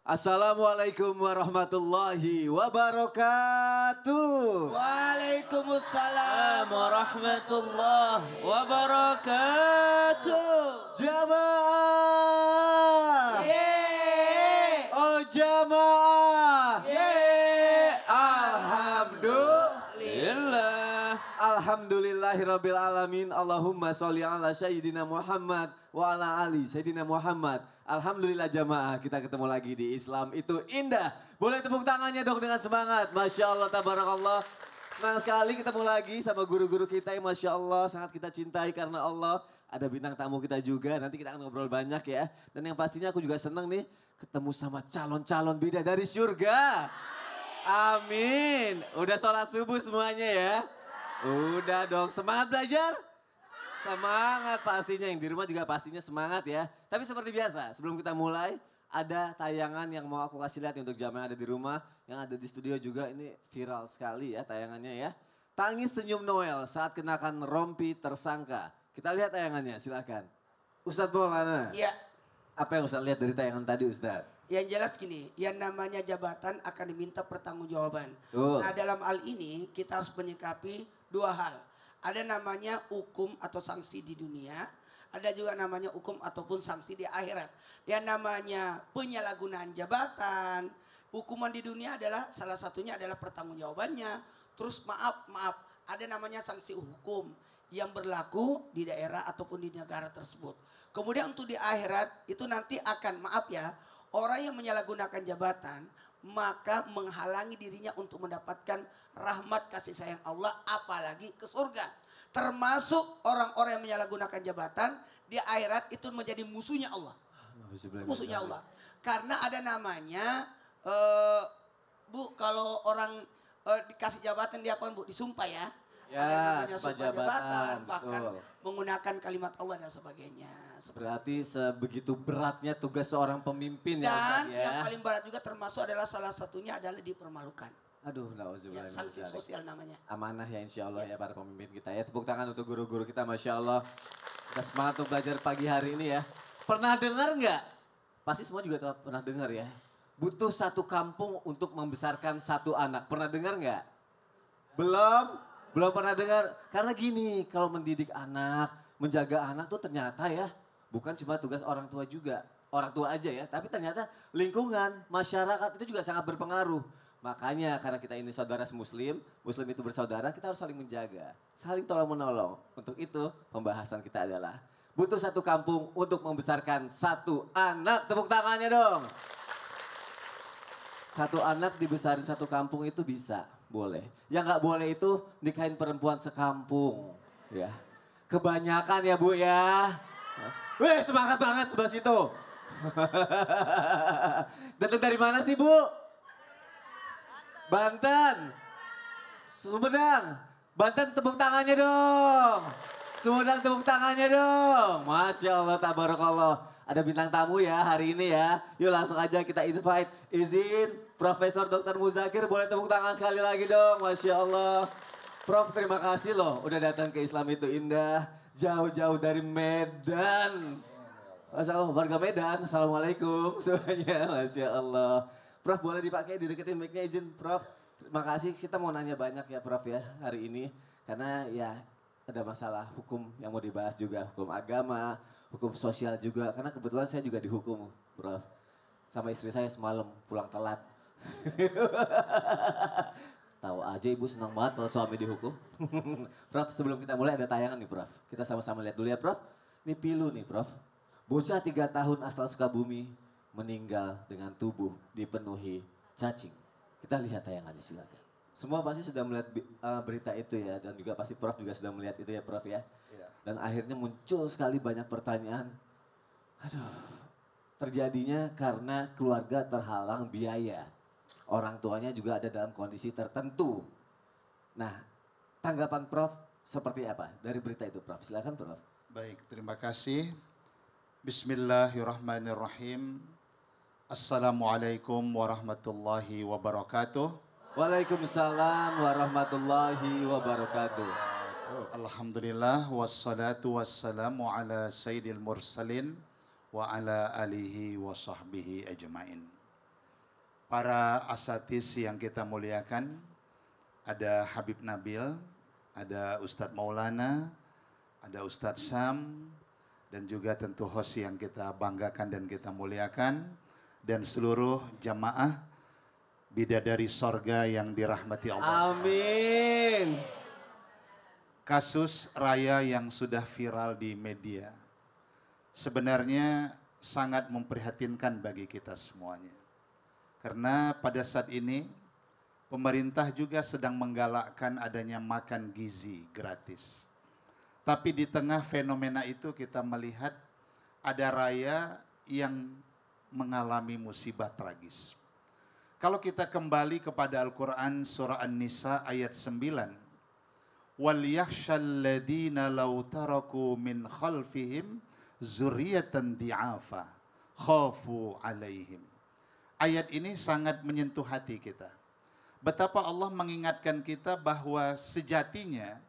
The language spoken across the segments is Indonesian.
Assalamualaikum warahmatullahi wabarakatuh. Waalaikumsalam warahmatullahi wabarakatuh. Jamaah. Yeay. Oh jamaah. Yeay. Alhamdulillah. Alhamdulillahirabbil alamin. Allahumma sholli ala sayyidina Muhammad wa ala ali sayyidina Muhammad. Alhamdulillah jamaah, kita ketemu lagi di Islam itu indah. Boleh tepuk tangannya dong dengan semangat. Masya Allah, tabarakallah. Senang sekali ketemu lagi sama guru-guru kita yang Masya Allah sangat kita cintai karena Allah. Ada bintang tamu kita juga, nanti kita akan ngobrol banyak ya. Dan yang pastinya aku juga senang nih ketemu sama calon-calon bidadari surga. Amin. Udah sholat subuh semuanya ya? Udah dong, semangat belajar? Semangat pastinya, yang di rumah juga pastinya semangat ya. Tapi seperti biasa, sebelum kita mulai ada tayangan yang mau aku kasih lihat untuk jamaah yang ada di rumah. Yang ada di studio juga ini viral sekali ya tayangannya ya. Tangis senyum Noel saat kenakan rompi tersangka. Kita lihat tayangannya, silakan. Ustadz Maulana. Iya. Apa yang Ustadz lihat dari tayangan tadi Ustadz? Yang jelas gini, yang namanya jabatan akan diminta pertanggungjawaban. Betul. Nah dalam hal ini kita harus menyikapi dua hal. Ada namanya hukum atau sanksi di dunia, ada juga namanya hukum ataupun sanksi di akhirat. Yang namanya penyalahgunaan jabatan, hukuman di dunia adalah salah satunya adalah pertanggungjawabannya. Terus maaf, ada namanya sanksi hukum yang berlaku di daerah ataupun di negara tersebut. Kemudian untuk di akhirat itu nanti akan orang yang menyalahgunakan jabatan maka menghalangi dirinya untuk mendapatkan rahmat kasih sayang Allah apalagi ke surga. Termasuk orang-orang yang menyalahgunakan jabatan di akhirat itu menjadi musuhnya Allah. Musuhnya Allah. Karena ada namanya Bu kalau orang dikasih jabatan dia apa Bu? Disumpah ya. Ya, ada namanya sumpah jabatan, bahkan betul. menggunakan kalimat Allah dan sebagainya. Berarti sebegitu beratnya tugas seorang pemimpin ya Dan Ustadz ya. yang paling berat juga termasuk adalah salah satunya adalah dipermalukan. Aduh, Ya, nauzubillah. sanksi sosial namanya. Amanah ya insya Allah ya para pemimpin kita ya. Tepuk tangan untuk guru-guru kita Masya Allah. Kita semangat untuk belajar pagi hari ini ya. Pernah dengar nggak? Pasti semua juga pernah dengar ya. Butuh satu kampung untuk membesarkan satu anak. Pernah dengar nggak? Belum? Belum pernah dengar. Karena gini, kalau mendidik anak, menjaga anak tuh ternyata ya. Bukan cuma tugas orang tua juga. Orang tua aja ya. Tapi ternyata lingkungan, masyarakat itu juga sangat berpengaruh. Makanya karena kita ini saudara muslim, muslim itu bersaudara, kita harus saling menjaga. Saling tolong menolong. Untuk itu pembahasan kita adalah butuh satu kampung untuk membesarkan satu anak. Tepuk tangannya dong. Satu anak dibesarin satu kampung itu bisa, boleh. Yang nggak boleh itu nikahin perempuan sekampung. Ya, kebanyakan ya Bu ya. Wih semangat banget sebelah situ. Datang dari mana sih Bu? Banten. Sumedang. Banten tepuk tangannya dong. Sumedang tepuk tangannya dong. Masya Allah tabarakallah. Ada bintang tamu ya hari ini ya. Yuk langsung aja kita invite. Izin Profesor Dr. Muzakir boleh tepuk tangan sekali lagi dong. Masya Allah. Prof terima kasih loh udah datang ke Islam itu indah. Jauh-jauh dari Medan. Masya Allah warga Medan. Assalamualaikum semuanya. Masya Allah. Prof boleh dipakai dideketin mic-nya izin Prof. Terima kasih kita mau nanya banyak ya Prof ya hari ini. Karena ya ada masalah hukum yang mau dibahas juga. Hukum agama, hukum sosial juga. Karena kebetulan saya juga dihukum Prof. Sama istri saya semalam pulang telat. Tahu aja ibu senang banget kalau suami dihukum. Prof sebelum kita mulai ada tayangan nih Prof. Kita sama-sama lihat dulu ya Prof. Ini pilu nih Prof. Bocah 3 tahun asal Sukabumi meninggal dengan tubuh dipenuhi cacing. Kita lihat tayangannya silakan. Semua pasti sudah melihat berita itu ya dan juga pasti Prof juga sudah melihat itu ya Prof ya. Iya. Dan akhirnya muncul sekali banyak pertanyaan. Aduh, terjadinya karena keluarga terhalang biaya. Orang tuanya juga ada dalam kondisi tertentu. Nah, tanggapan Prof seperti apa dari berita itu Prof? Silakan Prof. Baik, terima kasih. Bismillahirrahmanirrahim. Assalamualaikum warahmatullahi wabarakatuh. Waalaikumsalam warahmatullahi wabarakatuh. Alhamdulillah wassalatu wassalamu ala sayyidil mursalin wa ala alihi wa sahbihi ajmain. para asatis yang kita muliakan, ada Habib Nabil, ada Ustadz Maulana, ada Ustadz Syam, dan juga tentu host yang kita banggakan dan kita muliakan, dan seluruh jamaah bidadari sorga yang dirahmati Allah. Amin. Kasus Raya yang sudah viral di media sebenarnya sangat memprihatinkan bagi kita semuanya. Karena pada saat ini pemerintah juga sedang menggalakkan adanya makan gizi gratis. Tapi di tengah fenomena itu kita melihat ada raya yang mengalami musibah tragis. Kalau kita kembali kepada Al-Quran surah An-Nisa ayat 9. وَلْيَخْشَى الَّذِينَ لَوْ تَرَكُوا مِنْ خَلْفِهِمْ ذُرِّيَّةً ضِعَافًا خَافُوا عَلَيْهِمْ. Ayat ini sangat menyentuh hati kita. Betapa Allah mengingatkan kita bahwa sejatinya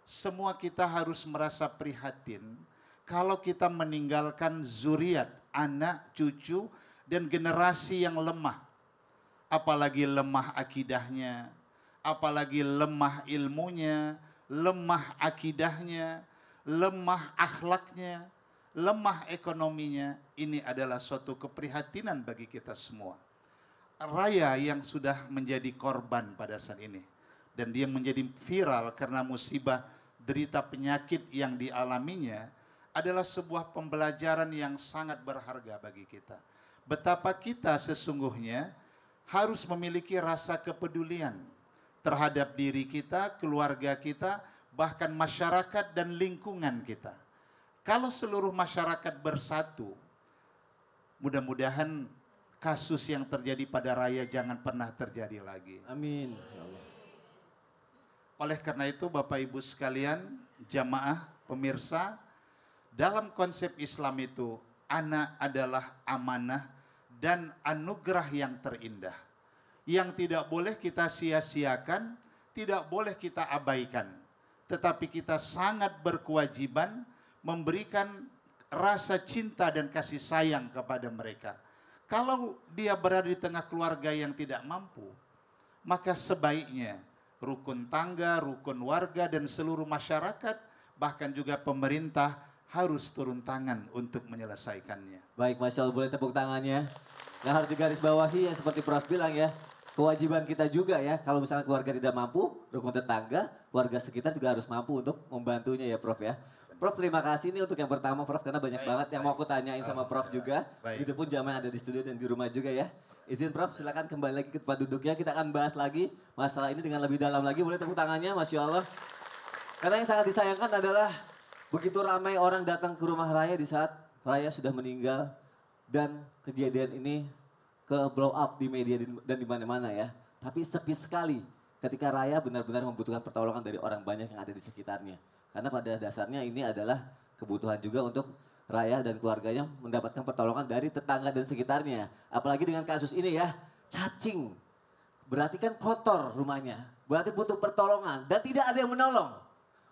semua kita harus merasa prihatin kalau kita meninggalkan zuriat, anak, cucu, dan generasi yang lemah. Apalagi lemah akidahnya, apalagi lemah ilmunya, lemah akidahnya, lemah akhlaknya, lemah ekonominya. Ini adalah suatu keprihatinan bagi kita semua. Raya yang sudah menjadi korban pada saat ini, dan dia menjadi viral karena musibah derita penyakit yang dialaminya, adalah sebuah pembelajaran yang sangat berharga bagi kita. Betapa kita sesungguhnya harus memiliki rasa kepedulian terhadap diri kita, keluarga kita, bahkan masyarakat dan lingkungan kita. Kalau seluruh masyarakat bersatu, mudah-mudahan kasus yang terjadi pada raya jangan pernah terjadi lagi. Amin. Ya Allah. Oleh karena itu Bapak Ibu sekalian, jamaah, pemirsa, dalam konsep Islam itu anak adalah amanah dan anugerah yang terindah. Yang tidak boleh kita sia-siakan, tidak boleh kita abaikan. Tetapi kita sangat berkewajiban memberikan rasa cinta dan kasih sayang kepada mereka. Kalau dia berada di tengah keluarga yang tidak mampu, maka sebaiknya rukun tangga, rukun warga, dan seluruh masyarakat, bahkan juga pemerintah harus turun tangan untuk menyelesaikannya. Baik, Masya Allah, boleh tepuk tangannya. Yang harus digarisbawahi yang seperti Prof bilang ya, kewajiban kita juga ya, kalau misalnya keluarga tidak mampu, rukun tetangga, warga sekitar juga harus mampu untuk membantunya ya Prof ya. Prof, terima kasih nih untuk yang pertama Prof, karena banyak banget yang mau aku tanyain sama Prof juga. Begitupun jamaah ada di studio dan di rumah juga ya. Izin Prof, silakan kembali lagi ke tempat duduknya. Kita akan bahas lagi masalah ini dengan lebih dalam lagi. Boleh tepuk tangannya, Masya Allah. Karena yang sangat disayangkan adalah begitu ramai orang datang ke rumah Raya di saat Raya sudah meninggal. Dan kejadian ini ke blow up di media dan di mana-mana ya. Tapi sepi sekali ketika Raya benar-benar membutuhkan pertolongan dari orang banyak yang ada di sekitarnya. Karena pada dasarnya ini adalah kebutuhan juga untuk Raya dan keluarganya mendapatkan pertolongan dari tetangga dan sekitarnya. Apalagi dengan kasus ini ya, cacing. Berarti kan kotor rumahnya, berarti butuh pertolongan dan tidak ada yang menolong.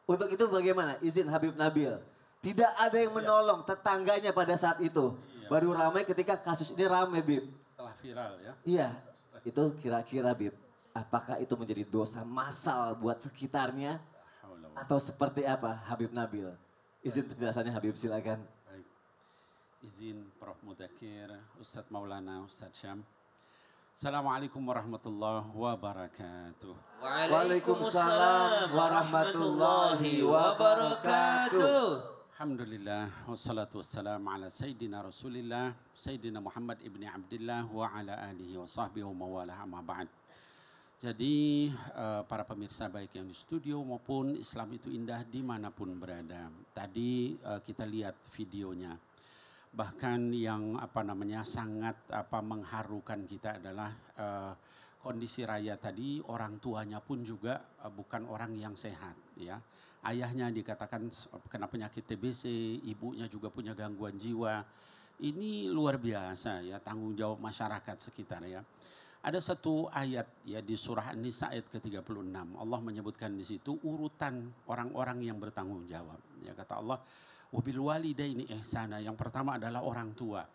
Untuk itu bagaimana? Izin Habib Nabil. Tidak ada yang menolong tetangganya pada saat itu. Baru ramai ketika kasus ini ramai, Bib. Setelah viral ya. Iya, itu kira-kira Bib, apakah itu menjadi dosa massal buat sekitarnya? Atau seperti apa Habib Nabil? Izin penjelasannya Habib, silakan. Baik. Izin Prof Mudakir, Ustadz Maulana, Ustadz Syam. Assalamualaikum warahmatullahi wabarakatuh. Waalaikumsalam warahmatullahi wabarakatuh. Alhamdulillah, wassalatu wassalamu ala Sayyidina Rasulillah, Sayyidina Muhammad ibni Abdillah wa ala alihi wa sahbihi wa mawalah amma ba'd. Jadi para pemirsa baik yang di studio maupun Islam itu indah dimanapun berada. Tadi kita lihat videonya. Bahkan yang sangat mengharukan kita adalah kondisi Raya tadi, orang tuanya pun juga bukan orang yang sehat ya. Ayahnya dikatakan kena penyakit TBC, ibunya juga punya gangguan jiwa. Ini luar biasa ya, tanggung jawab masyarakat sekitar ya. Ada satu ayat ya di surah An-Nisa ayat ke-36. Allah menyebutkan di situ urutan orang-orang yang bertanggung jawab. Ya kata Allah, wabil walidaini ihsana. Yang pertama adalah orang tua.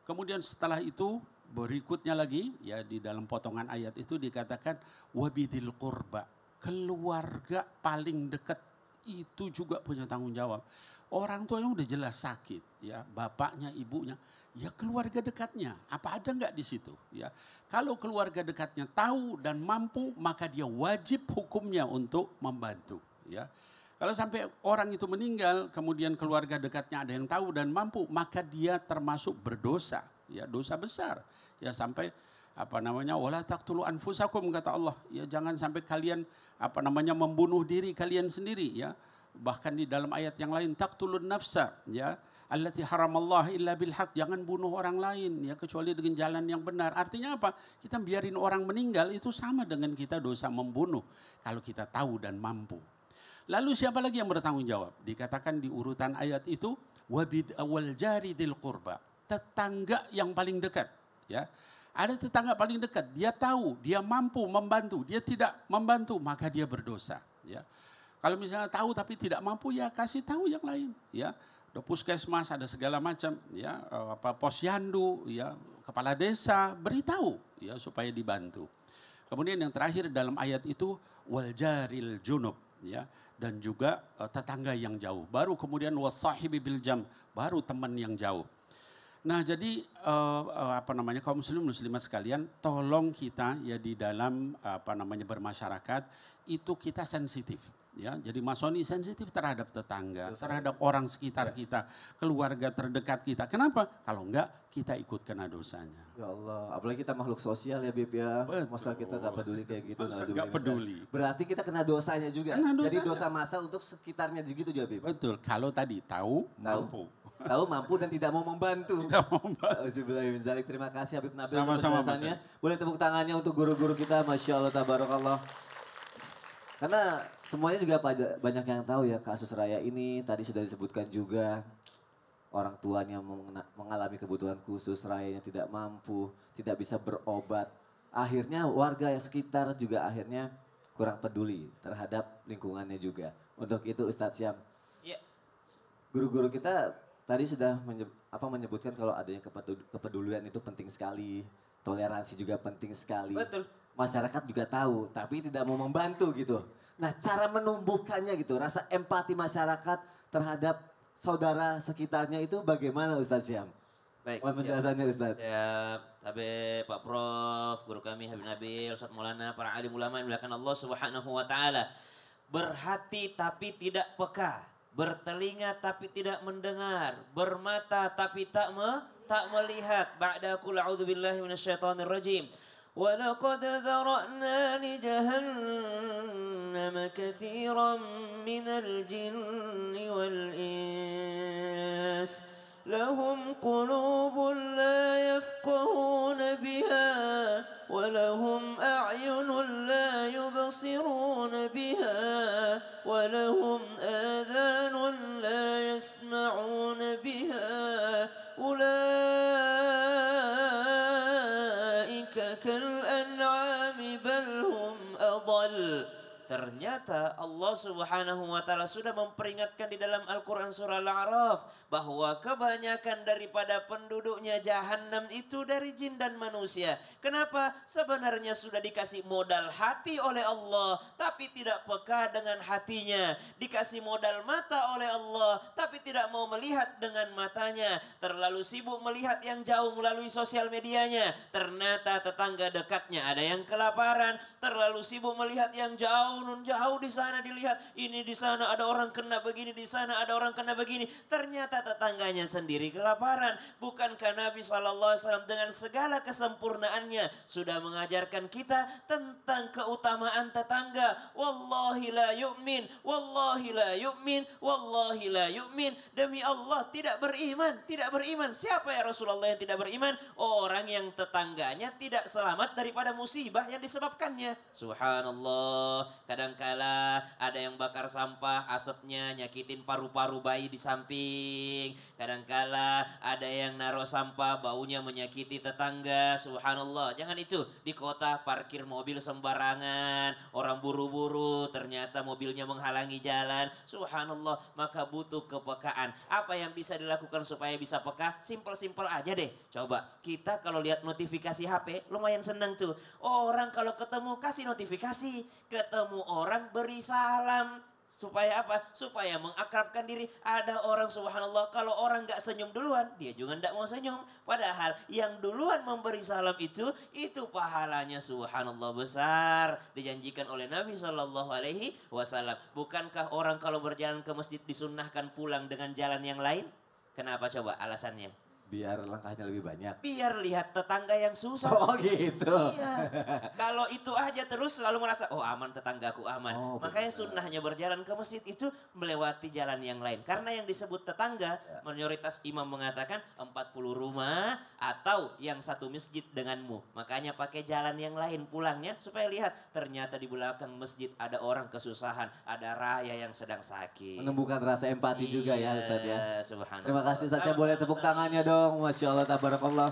Kemudian setelah itu berikutnya lagi ya di dalam potongan ayat itu dikatakan wabidil qurba, keluarga paling dekat itu juga punya tanggung jawab. Orang tuanya udah jelas sakit ya, bapaknya, ibunya, ya keluarga dekatnya apa ada nggak di situ ya. Kalau keluarga dekatnya tahu dan mampu maka dia wajib hukumnya untuk membantu ya. Kalau sampai orang itu meninggal kemudian keluarga dekatnya ada yang tahu dan mampu maka dia termasuk berdosa ya, dosa besar ya, sampai wala taqtulu anfusakum kata Allah ya, jangan sampai kalian membunuh diri kalian sendiri ya. Bahkan di dalam ayat yang lain taqtulun nafsa ya allati haramallah illa bil haq, jangan bunuh orang lain ya kecuali dengan jalan yang benar. Artinya apa? Kita biarin orang meninggal itu sama dengan kita dosa membunuh kalau kita tahu dan mampu. Lalu siapa lagi yang bertanggung jawab? Dikatakan di urutan ayat itu wal jari dil qurba, tetangga yang paling dekat ya. Ada tetangga paling dekat, dia tahu, dia mampu membantu, dia tidak membantu maka dia berdosa ya. Kalau misalnya tahu tapi tidak mampu ya kasih tahu yang lain ya. Ada puskesmas, ada segala macam ya, posyandu ya, kepala desa, beritahu ya supaya dibantu. Kemudian yang terakhir dalam ayat itu wal jaril junub ya, dan juga tetangga yang jauh. Baru kemudian wasahibi bil jam, baru teman yang jauh. Nah jadi kaum muslimat sekalian, tolong kita ya di dalam bermasyarakat itu kita sensitif ya. Jadi Mas Soni sensitif terhadap tetangga, terhadap orang sekitar kita, keluarga terdekat kita. Kenapa? Kalau enggak kita ikut kena dosanya. Ya Allah, apalagi kita makhluk sosial ya Bib ya. Betul. Masa kita gak peduli kayak gitu. Masa gak peduli. Berarti kita kena dosanya juga. Jadi dosa massal untuk sekitarnya gitu juga Bib. Betul, kalau tadi tahu, mampu. Tahu, mampu dan tidak mau membantu. Tidak mau membantu. Auzubillahi. Terima kasih Habib Nabil Sama-sama, untuk penjelasannya. Boleh tepuk tangannya untuk guru-guru kita. Masya Allah, tabarakallah. Karena semuanya juga banyak yang tahu ya kasus Raya ini. Tadi sudah disebutkan juga orang tuanya mengalami kebutuhan khusus, Rayanya tidak mampu, tidak bisa berobat. Akhirnya warga yang sekitar juga akhirnya kurang peduli terhadap lingkungannya juga. Untuk itu Ustadz Syam, guru-guru kita tadi sudah menyebutkan kalau adanya kepedulian itu penting sekali, toleransi juga penting sekali. Betul. Masyarakat juga tahu, tapi tidak mau membantu gitu. Nah, cara menumbuhkannya gitu, rasa empati masyarakat terhadap saudara sekitarnya itu bagaimana Ustadz Syam? Baik, penjelasannya Ustadz. Siap, Habib, Pak Prof, guru kami Habib Nabil, Ustadz Maulana, para alim ulama yang dimuliakan Allah Subhanahu wa taala. Berhati tapi tidak peka, bertelinga tapi tidak mendengar, bermata tapi tak melihat. Ba'da qul a'udzubillahi minasyaitonir rajim. وَلَقَدْ ذَرَأْنَا لِجَهَنَّمَ كَثِيرًا مِنَ الْجِنِّ وَالْإِنسِ لَهُمْ قُلُوبٌ لَا يَفْقَهُونَ بِهَا وَلَهُمْ أَعْيُنٌ لَا يُبْصِرُونَ بِهَا وَلَهُمْ آذَانٌ لَا يَسْمَعُونَ بِهَا كالأنعام بل هم أضل. Ternyata Allah Subhanahu wa taala sudah memperingatkan di dalam Al-Qur'an surah Al-A'raf bahwa kebanyakan daripada penduduknya jahanam itu dari jin dan manusia. Kenapa? Sebenarnya sudah dikasih modal hati oleh Allah tapi tidak peka dengan hatinya. Dikasih modal mata oleh Allah tapi tidak mau melihat dengan matanya. Terlalu sibuk melihat yang jauh melalui sosial medianya. Ternyata tetangga dekatnya ada yang kelaparan. Terlalu sibuk melihat yang jauh di sana dilihat, ini di sana ada orang kena begini, di sana ada orang kena begini. Ternyata tetangganya sendiri kelaparan. Bukankah Nabi SAW dengan segala kesempurnaannya sudah mengajarkan kita tentang keutamaan tetangga? Wallahi la yu'min, wallahi la yu'min, wallahi la yu'min. Demi Allah tidak beriman, tidak beriman. Siapa ya Rasulullah yang tidak beriman? Orang yang tetangganya tidak selamat daripada musibah yang disebabkannya. Subhanallah. Kadangkala ada yang bakar sampah, asapnya nyakitin paru-paru bayi di samping. Kadangkala ada yang naruh sampah, baunya menyakiti tetangga. Subhanallah, jangan itu. Di kota parkir mobil sembarangan, orang buru-buru, ternyata mobilnya menghalangi jalan. Subhanallah, maka butuh kepekaan. Apa yang bisa dilakukan supaya bisa peka? Simpel-simpel aja deh. Coba, kita kalau lihat notifikasi HP, lumayan seneng tuh. Orang kalau ketemu kasih notifikasi, ketemu orang beri salam. Supaya apa? Supaya mengakrabkan diri. Ada orang subhanallah kalau orang gak senyum duluan, dia juga gak mau senyum. Padahal yang duluan memberi salam itu pahalanya subhanallah besar. Dijanjikan oleh Nabi SAW. Bukankah orang kalau berjalan ke masjid disunnahkan pulang dengan jalan yang lain? Kenapa coba alasannya? Biar langkahnya lebih banyak. Biar lihat tetangga yang susah. Oh gitu. Iya. Kalau itu aja terus selalu merasa, oh aman tetanggaku aman. Oh, makanya benar. sunnahnya berjalan ke masjid itu melewati jalan yang lain. Karena yang disebut tetangga, mayoritas imam mengatakan 40 rumah atau yang satu masjid denganmu. Makanya pakai jalan yang lain pulangnya supaya lihat ternyata di belakang masjid ada orang kesusahan. Ada raya yang sedang sakit. Menumbuhkan rasa empati juga ya Ustaz ya. Subhanallah. Terima kasih Ustaz, saya boleh tepuk tangannya dong. Masya Allah, tabarakallah.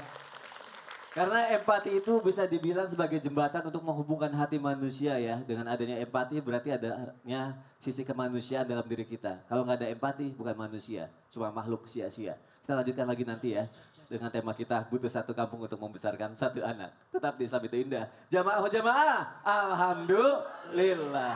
Karena empati itu bisa dibilang sebagai jembatan untuk menghubungkan hati manusia ya. Dengan adanya empati berarti adanya sisi kemanusiaan dalam diri kita. Kalau nggak ada empati bukan manusia, cuma makhluk sia-sia. Kita lanjutkan lagi nanti ya. Dengan tema kita butuh satu kampung untuk membesarkan satu anak. Tetap di Islam itu Indah. Jamaah, alhamdulillah.